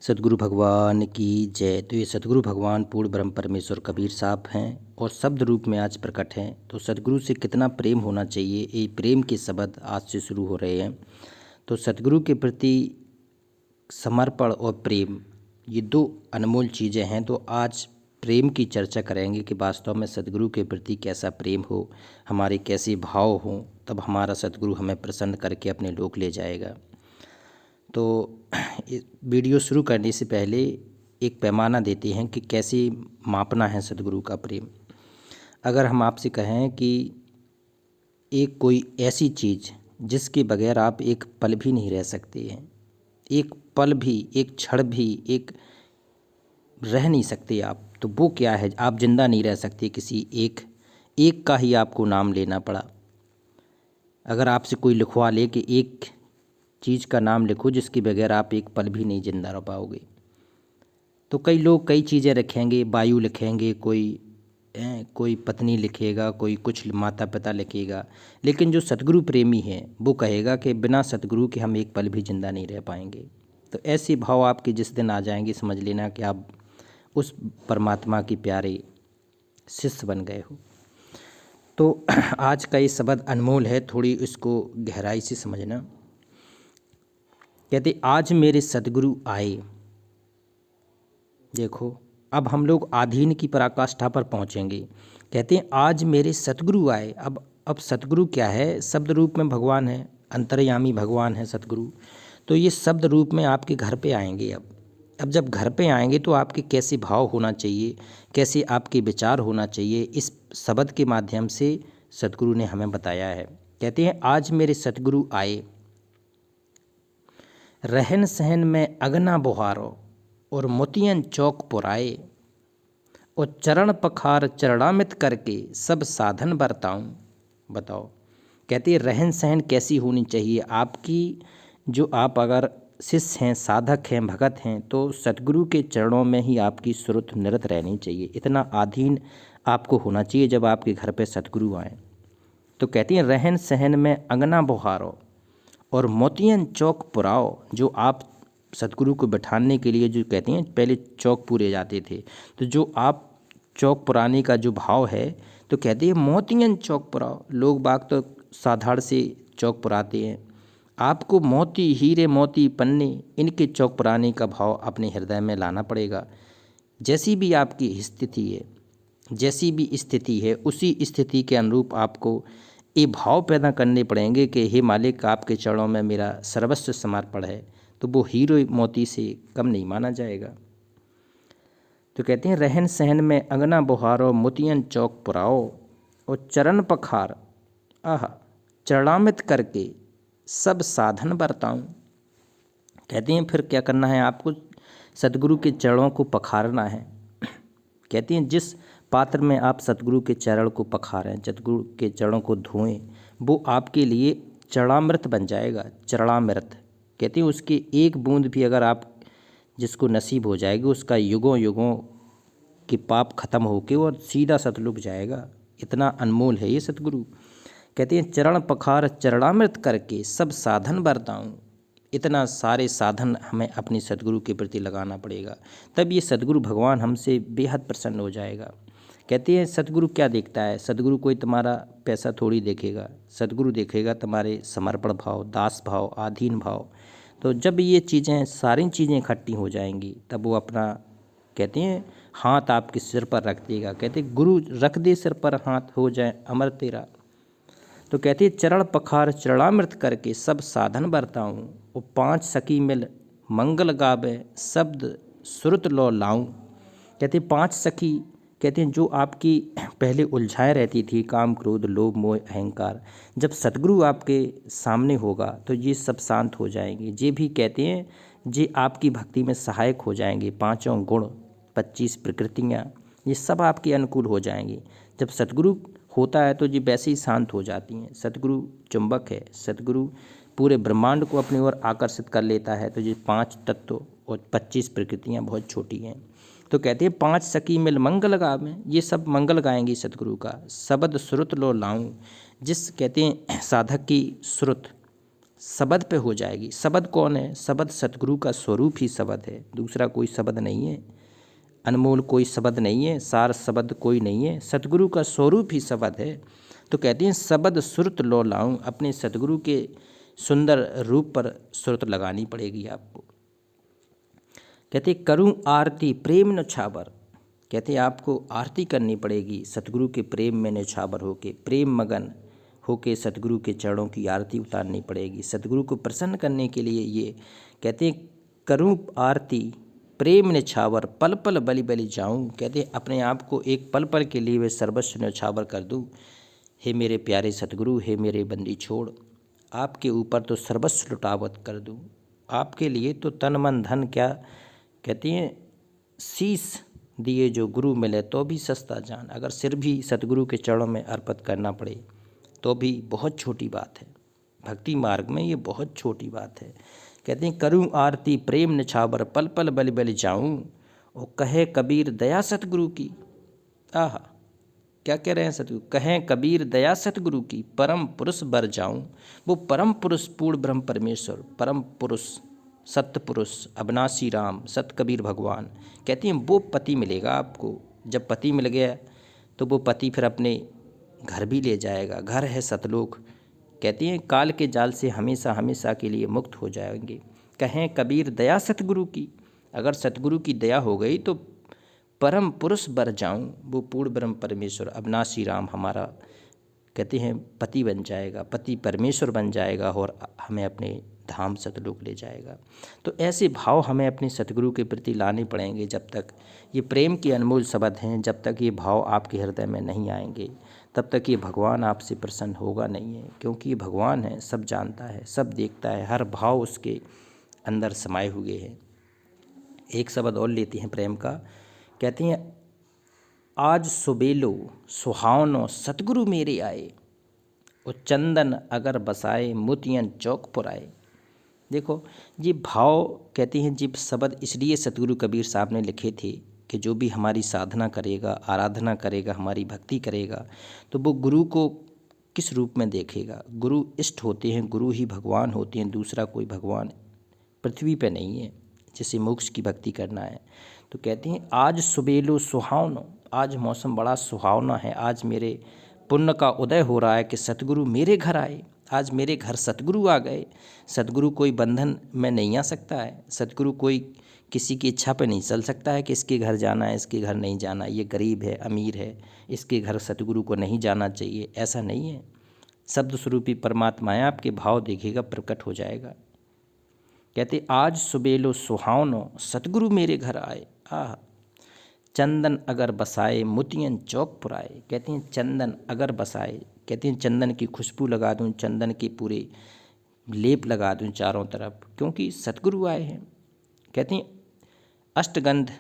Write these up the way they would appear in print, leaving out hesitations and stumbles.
सतगुरु भगवान की जय। तो ये सतगुरु भगवान पूर्ण ब्रह्म परमेश्वर कबीर साहब हैं और शब्द रूप में आज प्रकट हैं। तो सतगुरु से कितना प्रेम होना चाहिए, ये प्रेम के शब्द आज से शुरू हो रहे हैं। तो सतगुरु के प्रति समर्पण और प्रेम, ये दो अनमोल चीज़ें हैं। तो आज प्रेम की चर्चा करेंगे कि वास्तव में सतगुरु के प्रति कैसा प्रेम हो, हमारे कैसे भाव हों, तब हमारा सतगुरु हमें प्रसन्न करके अपने लोक ले जाएगा। तो वीडियो शुरू करने से पहले एक पैमाना देते हैं कि कैसे मापना है सतगुरु का प्रेम। अगर हम आपसे कहें कि एक कोई ऐसी चीज़ जिसके बगैर आप एक पल भी नहीं रह सकते हैं, एक पल भी, एक क्षण भी, एक रह नहीं सकते आप, तो वो क्या है? आप जिंदा नहीं रह सकते, किसी एक का ही आपको नाम लेना पड़ा। अगर आपसे कोई लिखवा ले कि एक चीज़ का नाम लिखो जिसके बगैर आप एक पल भी नहीं जिंदा रह पाओगे, तो कई लोग कई चीज़ें रखेंगे, वायु लिखेंगे, कोई पत्नी लिखेगा, कोई कुछ माता पिता लिखेगा, लेकिन जो सतगुरु प्रेमी है वो कहेगा कि बिना सतगुरु के हम एक पल भी जिंदा नहीं रह पाएंगे। तो ऐसे भाव आपके जिस दिन आ जाएंगे, समझ लेना कि आप उस परमात्मा के प्यारे शिष्य बन गए हो। तो आज का ये शब्द अनमोल है, थोड़ी इसको गहराई से समझना। कहते आज मेरे सतगुरु आए। देखो, अब हम लोग आधीन की पराकाष्ठा पर पहुंचेंगे। कहते हैं आज मेरे सतगुरु आए। अब सतगुरु क्या है? शब्द रूप में भगवान है, अंतर्यामी भगवान है सतगुरु। तो ये शब्द रूप में आपके घर पे आएंगे। अब जब घर पे आएंगे तो आपके कैसे भाव होना चाहिए, कैसे आपके विचार होना चाहिए, इस शब्द के माध्यम से सतगुरु ने हमें बताया है। कहते हैं आज मेरे सतगुरु आए, रहन सहन में अगना बुहारो और मोतियन चौक पुराए, और चरण पखार चरणामित करके सब साधन बरताऊं। बताओ, कहते हैं रहन सहन कैसी होनी चाहिए आपकी। जो आप अगर शिष्य हैं, साधक हैं, भगत हैं, तो सतगुरु के चरणों में ही आपकी सुरत निरत रहनी चाहिए। इतना आधीन आपको होना चाहिए जब आपके घर पे सतगुरु आए। तो कहती हैं रहन सहन में अंगना बुहारो और मोतियन चौक पुराओ। जो आप सतगुरु को बैठाने के लिए जो कहती हैं पहले चौक पूरे जाते थे, तो जो आप चौक पुराने का जो भाव है, तो कहते हैं मोतियन चौक पुराओ। लोग बाग तो साधारण से चौक पुराते हैं, आपको मोती, हीरे मोती, पन्ने, इनके चौक पुराने का भाव अपने हृदय में लाना पड़ेगा। जैसी भी आपकी स्थिति है, जैसी भी स्थिति है, उसी स्थिति के अनुरूप आपको ये भाव पैदा करने पड़ेंगे कि हे मालिक, आपके चरणों में मेरा सर्वस्व समर्पण है। तो वो हीरो मोती से कम नहीं माना जाएगा। तो कहते हैं रहन सहन में अंगना बुहारो मोतियन चौक पुराओ और चरण पखार चरणामित करके सब साधन बरताऊं। कहते हैं फिर क्या करना है आपको? सतगुरु के चरणों को पखारना है। कहते हैं जिस पात्र में आप सतगुरु के चरण को पखारें, सतगुरु के चरणों को धोएं, वो आपके लिए चरणामृत बन जाएगा। चरणामृत कहते हैं उसकी एक बूंद भी अगर आप जिसको नसीब हो जाएगी, उसका युगों युगों के पाप खत्म होके और सीधा सतलुक जाएगा। इतना अनमोल है ये सतगुरु। कहते हैं चरण पखार चरणामृत करके सब साधन बरताऊं। इतना सारे साधन हमें अपनी सतगुरु के प्रति लगाना पड़ेगा, तब ये सतगुरु भगवान हमसे बेहद प्रसन्न हो जाएगा। कहते हैं सतगुरु क्या देखता है? सतगुरु कोई तुम्हारा पैसा थोड़ी देखेगा, सतगुरु देखेगा तुम्हारे समर्पण भाव, दास भाव, आधीन भाव। तो जब ये चीज़ें, सारी चीज़ें इकट्ठी हो जाएंगी, तब वो अपना, कहते हैं, हाथ आपके सिर पर रख देगा। कहते हैं गुरु रख दे सिर पर हाथ, हो जाए अमर तेरा। तो कहते हैं चरण पखार चरणामृत करके सब साधन बरताऊं, और पांच सखी मिल मंगल गावे शब्द सुरत लो लाऊं। कहते हैं पांच सखी, कहते हैं जो आपकी पहले उलझाए रहती थी, काम क्रोध लोभ मोह अहंकार, जब सतगुरु आपके सामने होगा तो ये सब शांत हो जाएंगे। ये भी कहते हैं ये आपकी भक्ति में सहायक हो जाएंगे। पांचों गुण, 25 प्रकृतियाँ, ये सब आपके अनुकूल हो जाएंगी। जब सतगुरु होता है तो ये वैसे ही शांत हो जाती हैं। सतगुरु चुंबक है, सतगुरु पूरे ब्रह्मांड को अपनी ओर आकर्षित कर लेता है। तो ये 5 तत्व और 25 प्रकृतियाँ बहुत छोटी हैं। तो कहते हैं पांच सखी मिल मंगल गावें, ये सब मंगल गाएंगी सतगुरु का। शब्द सुरत लो लाऊं, जिस कहते हैं साधक की सुरत शब्द पे हो जाएगी। शब्द कौन है? शब्द सतगुरु का स्वरूप ही शब्द है, दूसरा कोई शब्द नहीं है, अनमोल कोई शब्द नहीं है, सार शब्द कोई नहीं है, सतगुरु का स्वरूप ही शब्द है। तो कहते हैं शब्द सुरत लो लाऊं, अपने सतगुरु के सुंदर रूप पर सुरत लगानी पड़ेगी आपको। कहते करूं आरती प्रेम नछावर, कहते हैं आपको आरती करनी पड़ेगी सतगुरु के प्रेम में निछावर होके, प्रेम मगन होके सतगुरु के चरणों की आरती उतारनी पड़ेगी। सतगुरु को प्रसन्न करने के लिए ये कहते हैं करूं आरती प्रेम निछावर, पल पल बलि बलि जाऊं, कहते हैं अपने आप को एक पल पल के लिए वे सर्वस्व निछावर कर दूं। हे मेरे प्यारे सतगुरु, हे मेरे बंदी छोड़, आपके ऊपर तो सर्वस्व लुटावत कर दूं, आपके लिए तो तन मन धन क्या, कहते हैं शीश दिए जो गुरु मिले तो भी सस्ता जान। अगर सिर भी सतगुरु के चरणों में अर्पित करना पड़े तो भी बहुत छोटी बात है, भक्ति मार्ग में ये बहुत छोटी बात है। कहते हैं करूं आरती प्रेम निछावर, पल पल बलि बलि जाऊं, और कहे कबीर दया सतगुरु की। आहा, क्या कह रहे हैं सतगुरु? कहें कबीर दया सतगुरु की, परम पुरुष बर जाऊं। वो परम पुरुष पूर्ण ब्रह्म परमेश्वर, परम पुरुष सत्य पुरुष अविनाशी राम सत कबीर भगवान, कहते हैं वो पति मिलेगा आपको। जब पति मिल गया तो वो पति फिर अपने घर भी ले जाएगा, घर है सतलोक। कहते हैं काल के जाल से हमेशा हमेशा के लिए मुक्त हो जाएंगे। कहें कबीर दया सतगुरु की, अगर सतगुरु की दया हो गई तो परम पुरुष बर जाऊं, वो पूर्ण ब्रह्म परमेश्वर अविनाशी राम हमारा कहते हैं पति बन जाएगा, पति परमेश्वर बन जाएगा और हमें अपने धाम सतलोक ले जाएगा। तो ऐसे भाव हमें अपने सतगुरु के प्रति लाने पड़ेंगे। जब तक ये प्रेम के अनमोल शब्द हैं, जब तक ये भाव आपके हृदय में नहीं आएंगे तब तक ये भगवान आपसे प्रसन्न होगा नहीं है, क्योंकि ये भगवान है, सब जानता है, सब देखता है, हर भाव उसके अंदर समाये हुए हैं। एक शब्द और लेते हैं प्रेम का, कहते हैं आज सुबेलो सुहावनो सतगुरु मेरे आए, और चंदन अगर बसाए मोतियन चौक पुराए। देखो ये भाव कहते हैं जी शब्द इसलिए सतगुरु कबीर साहब ने लिखे थे कि जो भी हमारी साधना करेगा, आराधना करेगा, हमारी भक्ति करेगा, तो वो गुरु को किस रूप में देखेगा। गुरु इष्ट होते हैं, गुरु ही भगवान होते हैं, दूसरा कोई भगवान पृथ्वी पे नहीं है जिसे मोक्ष की भक्ति करना है। तो कहते हैं आज सुबेलो सुहावनो, आज मौसम बड़ा सुहावना है, आज मेरे पुण्य का उदय हो रहा है कि सतगुरु मेरे घर आए, आज मेरे घर सतगुरु आ गए। सतगुरु कोई बंधन में नहीं आ सकता है, सतगुरु कोई किसी की इच्छा पे नहीं चल सकता है कि इसके घर जाना है, इसके घर नहीं जाना, ये गरीब है, अमीर है, इसके घर सतगुरु को नहीं जाना चाहिए, ऐसा नहीं है। शब्द स्वरूपी परमात्मा है, आपके भाव देखिएगा प्रकट हो जाएगा। कहते आज सुबेलो सुहावनो सतगुरु मेरे घर आए, आह चंदन अगर बसाए मोतियन चौक पुराए। कहते हैं चंदन अगर बसाए, कहते हैं चंदन की खुशबू लगा दूं, चंदन के पूरे लेप लगा दूं चारों तरफ, क्योंकि सतगुरु आए हैं। कहते हैं अष्टगंध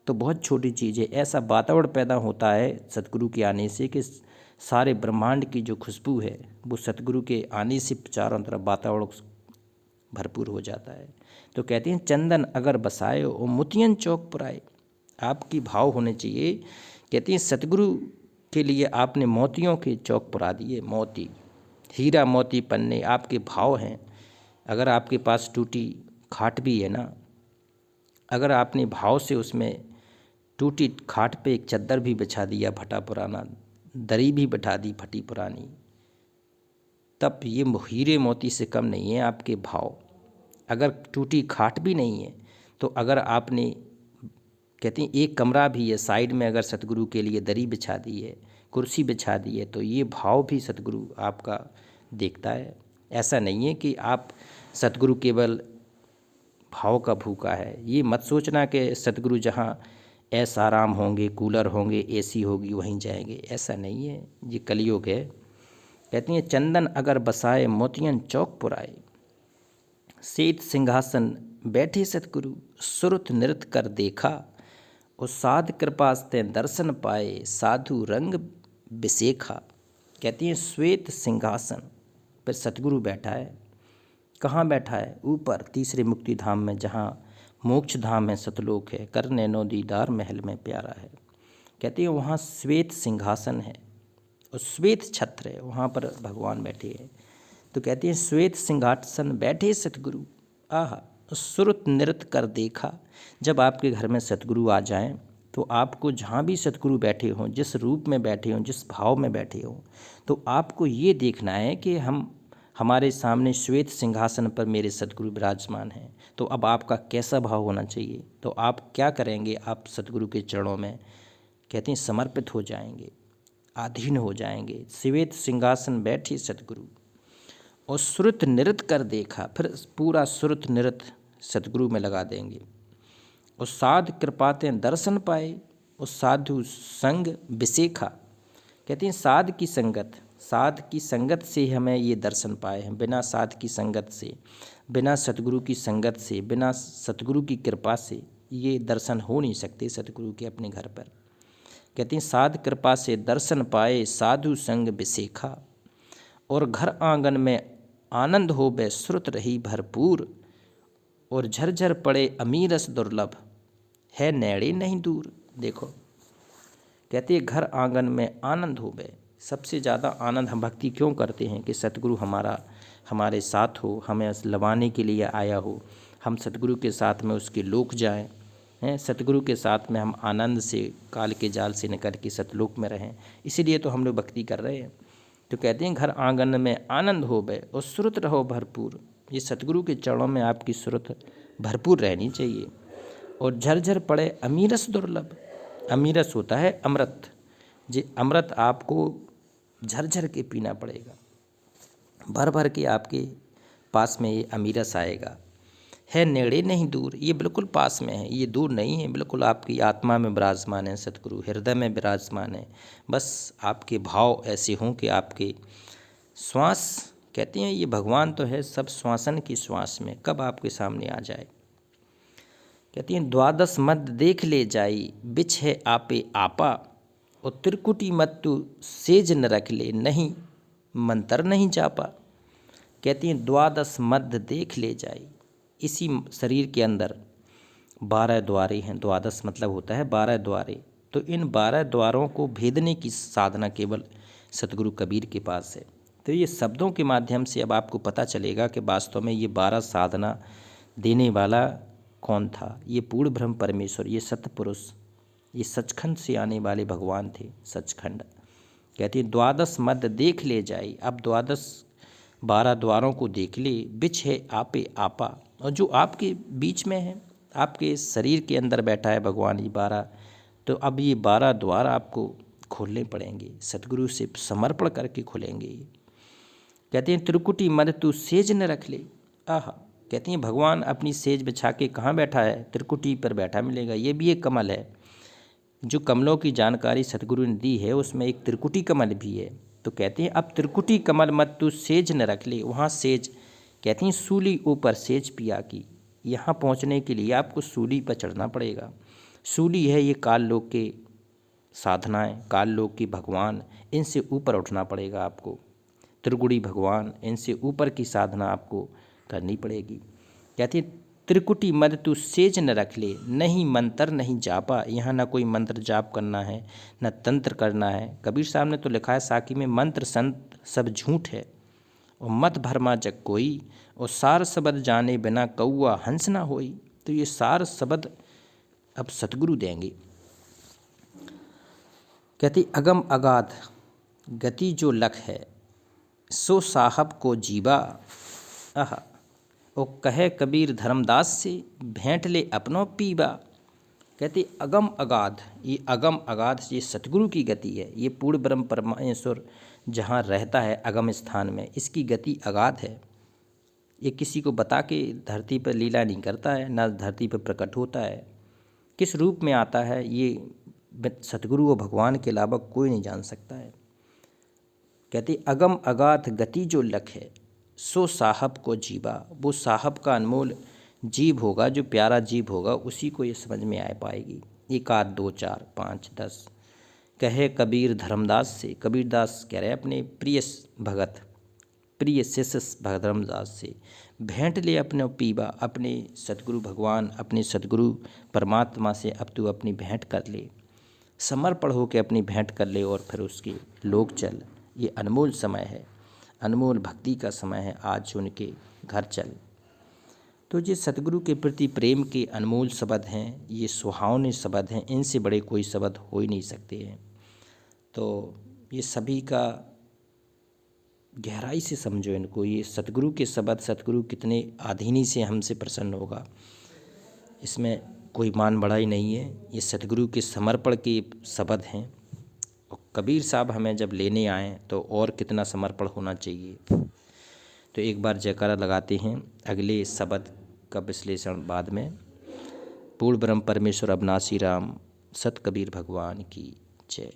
तो बहुत छोटी चीज़ है, ऐसा वातावरण पैदा होता है सतगुरु के आने से कि सारे ब्रह्मांड की जो खुशबू है वो सतगुरु के आने से चारों तरफ वातावरण भरपूर हो जाता है। तो कहते हैं चंदन अगर बसाए और मोतियन चौक पुराए, आपकी भाव होने चाहिए। कहते हैं सतगुरु के लिए आपने मोतियों के चौक पुरा दिए, मोती हीरा मोती पन्ने आपके भाव हैं। अगर आपके पास टूटी खाट भी है ना, अगर आपने भाव से उसमें टूटी खाट पे एक चद्दर भी बिछा दिया फटा पुराना, दरी भी बिठा दी फटी पुरानी, तब ये हीरे मोती से कम नहीं है आपके भाव। अगर टूटी खाट भी नहीं है तो अगर आपने कहते हैं एक कमरा भी है साइड में, अगर सतगुरु के लिए दरी बिछा दी है, कुर्सी बिछा दी है, तो ये भाव भी सतगुरु आपका देखता है। ऐसा नहीं है कि आप सतगुरु केवल भाव का भूखा है, ये मत सोचना कि सतगुरु जहाँ ऐसा आराम होंगे, कूलर होंगे, एसी होगी वहीं जाएंगे, ऐसा नहीं है, ये कलयुग है। कहती हैं चंदन अगर बसाए मोतियन चौक पुराए, सेठ सिंहासन बैठे सतगुरु सुरत नृत्य कर देखा, और साध कृपा से दर्शन पाए साधु रंग बिसेखा। कहती हैं श्वेत सिंहासन पर सतगुरु बैठा है। कहाँ बैठा है? ऊपर तीसरे मुक्ति धाम में, जहाँ मोक्ष धाम है, सतलोक है, कर नैनो दीदार महल में प्यारा है। कहती हैं वहाँ श्वेत सिंहासन है और श्वेत छत्र है, वहाँ पर भगवान बैठे हैं। तो कहते हैं श्वेत सिंहासन बैठे सतगुरु, आहा सुरत नृत्य कर देखा। जब आपके घर में सतगुरु आ जाएं तो आपको जहाँ भी सतगुरु बैठे हों, जिस रूप में बैठे हों, जिस भाव में बैठे हों, तो आपको ये देखना है कि हमारे सामने श्वेत सिंहासन पर मेरे सतगुरु विराजमान हैं। तो अब आपका कैसा भाव होना चाहिए? तो आप क्या करेंगे? आप सतगुरु के चरणों में कहते हैं समर्पित हो जाएंगे, अधीन हो जाएंगे। श्वेत सिंहासन बैठे सतगुरु और श्रुत नृत्य कर देखा, फिर पूरा श्रुत नृत्य सतगुरु में लगा देंगे। और साध कृपाते दर्शन पाए और साधु संग विसेखा। कहते हैं साध की संगत से हमें ये दर्शन पाए हैं। बिना साध की संगत से, बिना सतगुरु की संगत से, बिना सतगुरु की कृपा से ये दर्शन हो नहीं सकते सतगुरु के अपने घर पर। कहते हैं साध कृपा से दर्शन पाए साधु संग विसेखा। और घर आंगन में आनंद हो बे श्रुत रही भरपूर। और झरझर पड़े अमीरस दुर्लभ, है नैड़े नहीं दूर। देखो कहते हैं घर आंगन में आनंद हो बे। सबसे ज़्यादा आनंद हम भक्ति क्यों करते हैं? कि सतगुरु हमारे साथ हो, हमें लवाने के लिए आया हो, हम सतगुरु के साथ में उसके लोक जाएं हैं, सतगुरु के साथ में हम आनंद से काल के जाल से निकल के सतलोक में रहें। इसीलिए तो हम लोग भक्ति कर रहे हैं। तो कहते हैं घर आंगन में आनंद हो बे और श्रुत रहो भरपूर। ये सतगुरु के चरणों में आपकी श्रुत भरपूर रहनी चाहिए। और झरझर पड़े अमीरस दुर्लभ। अमीरस होता है अमृत। जी अमृत आपको झरझर के पीना पड़ेगा, भर भर के आपके पास में ये अमीरस आएगा। है नेड़े नहीं दूर, ये बिल्कुल पास में है, ये दूर नहीं है, बिल्कुल आपकी आत्मा में विराजमान है सतगुरु, हृदय में विराजमान है। बस आपके भाव ऐसे हों कि आपके श्वास, कहते हैं ये भगवान तो है सब श्वासन की श्वास में, कब आपके सामने आ जाए। कहती हैं द्वादश मद देख ले जाई, बिछ है आपे आपा। और त्रिकुटी मत तू सेज न रख ले, नहीं मंतर नहीं जापा। कहती हैं द्वादश मद देख ले जाई। इसी शरीर के अंदर 12 द्वारे हैं। द्वादश मतलब होता है 12 द्वारे। तो इन 12 द्वारों को भेदने की साधना केवल सतगुरु कबीर के पास है। तो ये शब्दों के माध्यम से अब आपको पता चलेगा कि वास्तव में ये 12 साधना देने वाला कौन था। ये पूर्ण ब्रह्म परमेश्वर, ये सतपुरुष, ये सचखंड से आने वाले भगवान थे, सचखंड। कहती है द्वादश मद देख ले जाई। अब 12 द्वारों को देख ले, बिछ है आपे आपा। और जो आपके बीच में है, आपके शरीर के अंदर बैठा है भगवान ये 12। तो अब ये 12 द्वार आपको खोलने पड़ेंगे, सतगुरु से समर्पण करके खुलेंगे। कहते हैं त्रिकुटी मद तू सेज न रख ले। आहा, कहती हैं भगवान अपनी सेज बिछा के कहाँ बैठा है? त्रिकुटी पर बैठा मिलेगा। ये भी एक कमल है। जो कमलों की जानकारी सतगुरु ने दी है उसमें एक त्रिकुटी कमल भी है। तो कहते हैं अब त्रिकुटी कमल मत तू सेज न रख ले। वहाँ सेज, कहती हैं सूली ऊपर सेज पिया की। यहाँ पहुँचने के लिए आपको सूली पर चढ़ना पड़ेगा। सूली है ये काल लोक के साधनाएं, काल लोक की भगवान, इनसे ऊपर उठना पड़ेगा आपको। त्रिगुणी भगवान, इनसे ऊपर की साधना आपको करनी पड़ेगी। कहती है त्रिकुटी मद तू सेज न रख ले, नहीं मंत्र नहीं जापा। यहाँ ना कोई मंत्र जाप करना है, न तंत्र करना है। कबीर साहब ने तो लिखा है साकी में, मंत्र संत सब झूठ है और मत भरमा जग कोई। और सार शब्द जाने बिना कौआ हंस ना होई। तो ये सार शब्द अब सतगुरु देंगे। कहती अगम अगाध गति जो लख है, सो साहब को जीवा। आहा, ओ कहे कबीर धर्मदास से, भेंट ले अपनों पीबा। कहते अगम अगाध, ये अगम अगाध ये सतगुरु की गति है। ये पूर्ण ब्रह्म परमेश्वर जहाँ रहता है अगम स्थान में, इसकी गति अगाध है। ये किसी को बता के धरती पर लीला नहीं करता है, ना धरती पर प्रकट होता है। किस रूप में आता है ये सतगुरु और भगवान के अलावा कोई नहीं जान सकता है। कहते अगम अगाध गति जो लख है, सो साहब को जीवा। वो साहब का अनमोल जीव होगा, जो प्यारा जीव होगा, उसी को ये समझ में आ पाएगी। 1 8 2 4 5 10 कहे कबीर धर्मदास से। कबीरदास कह रहे हैं अपने प्रिय भगत, प्रिय शिष्य धर्मदास से, भेंट ले अपने पीबा। अपने सतगुरु भगवान, अपने सतगुरु परमात्मा से अब तू अपनी भेंट कर ले, समर्पण हो के अपनी भेंट कर ले और फिर उसके लोक चल। ये अनमोल समय है, अनमोल भक्ति का समय है, आज उनके घर चल। तो ये सतगुरु के प्रति प्रेम के अनमोल शब्द हैं, ये सुहावने शब्द हैं, इनसे बड़े कोई शब्द हो ही नहीं सकते हैं। तो ये सभी का गहराई से समझो इनको, ये सतगुरु के शब्द, सतगुरु कितने आधीनी से हमसे प्रसन्न होगा, इसमें कोई मान बढ़ाई नहीं है। ये सतगुरु के समर्पण के शब्द हैं। और कबीर साहब हमें जब लेने आए तो और कितना समर्पण होना चाहिए। तो एक बार जयकारा लगाते हैं, अगले शब्द का विश्लेषण बाद में। पूर्ण ब्रह्म परमेश्वर अविनाशी राम, सत कबीर भगवान की जय।